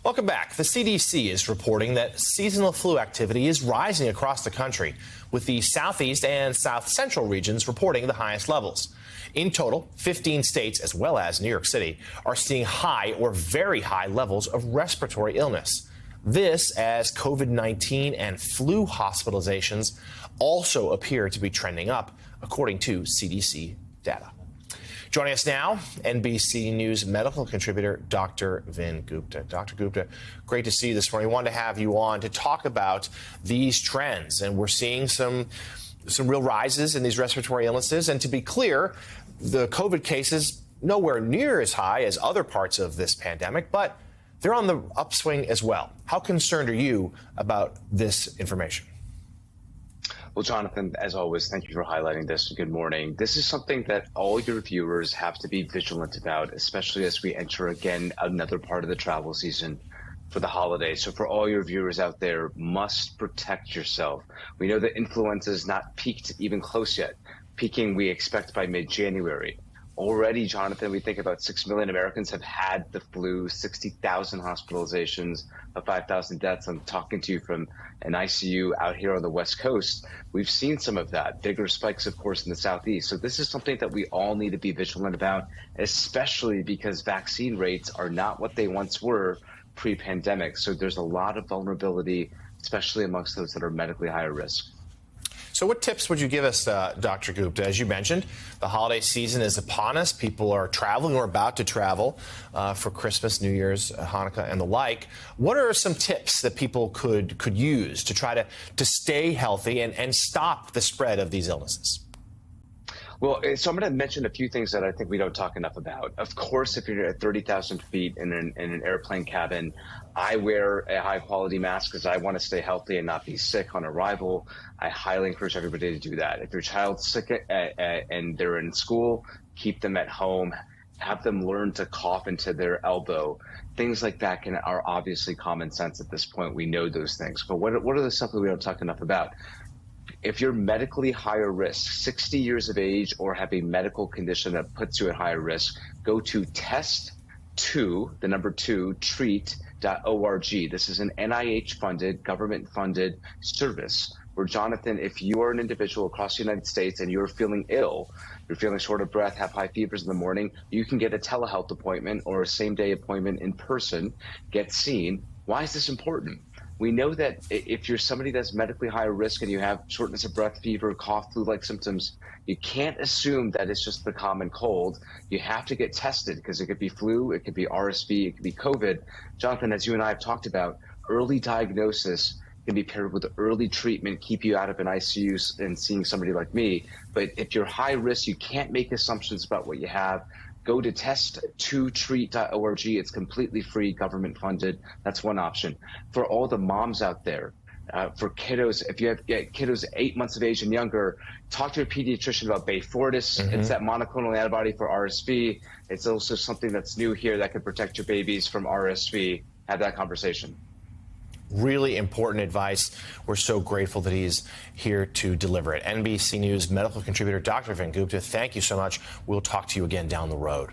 Welcome back. The CDC is reporting that seasonal flu activity is rising across the country, with the southeast and south central regions reporting the highest levels. In total, 15 states, as well as New York City, are seeing high or very high levels of respiratory illness. This as COVID-19 and flu hospitalizations also appear to be trending up, according to CDC data. Joining us now, NBC News medical contributor Dr. Vin Gupta. Dr. Gupta, great to see you this morning. I wanted to have you on to talk about these trends, and we're seeing some real rises in these respiratory illnesses. And to be clear, the COVID cases nowhere near as high as other parts of this pandemic, but they're on the upswing as well. How concerned are you about this information? Well, Jonathan, as always, thank you for highlighting this. Good morning. This is something that all your viewers have to be vigilant about, especially as we enter again another part of the travel season for the holidays. So for all your viewers out there, must protect yourself. We know that influenza is not peaked even close yet. Peaking, we expect by mid-January. Already, Jonathan, we think about 6 million Americans have had the flu, 60,000 hospitalizations, 5,000 deaths. I'm talking to you from an ICU out here on the West Coast. We've seen some of that, bigger spikes, of course, in the Southeast. So this is something that we all need to be vigilant about, especially because vaccine rates are not what they once were pre-pandemic. So there's a lot of vulnerability, especially amongst those that are medically higher risk. So what tips would you give us, Dr. Gupta? As you mentioned, the holiday season is upon us. People are traveling or about to travel for Christmas, New Year's, Hanukkah, and the like. What are some tips that people could use to try to stay healthy and stop the spread of these illnesses? Well, so I'm going to mention a few things that I think we don't talk enough about. Of course, if you're at 30,000 feet in an airplane cabin, I wear a high-quality mask because I want to stay healthy and not be sick on arrival. I highly encourage everybody to do that. If your child's sick and they're in school, keep them at home. Have them learn to cough into their elbow. Things like that are obviously common sense at this point. We know those things. But what are the stuff that we don't talk enough about? If you're medically higher risk, 60 years of age, or have a medical condition that puts you at higher risk, go to treat.org. This is an NIH-funded, government-funded service where, Jonathan, if you are an individual across the United States and you're feeling ill, you're feeling short of breath, have high fevers in the morning, you can get a telehealth appointment or a same-day appointment in person, get seen. Why is this important? We know that if you're somebody that's medically higher risk and you have shortness of breath, fever, cough, flu-like symptoms, you can't assume that it's just the common cold. You have to get tested because it could be flu, it could be RSV, it could be COVID. Jonathan, as you and I have talked about, early diagnosis can be paired with early treatment, keep you out of an ICU and seeing somebody like me. But if you're high risk, you can't make assumptions about what you have. Go to test2treat.org. It's completely free, government funded. That's one option. For all the moms out there, for kiddos, if you have kiddos 8 months of age and younger, talk to a pediatrician about Beyfortus. It's that monoclonal antibody for RSV. It's also something that's new here that could protect your babies from RSV. Have that conversation. Really important advice. We're so grateful that he's here to deliver it. NBC News medical contributor Dr. Vin Gupta, thank you so much. We'll talk to you again down the road.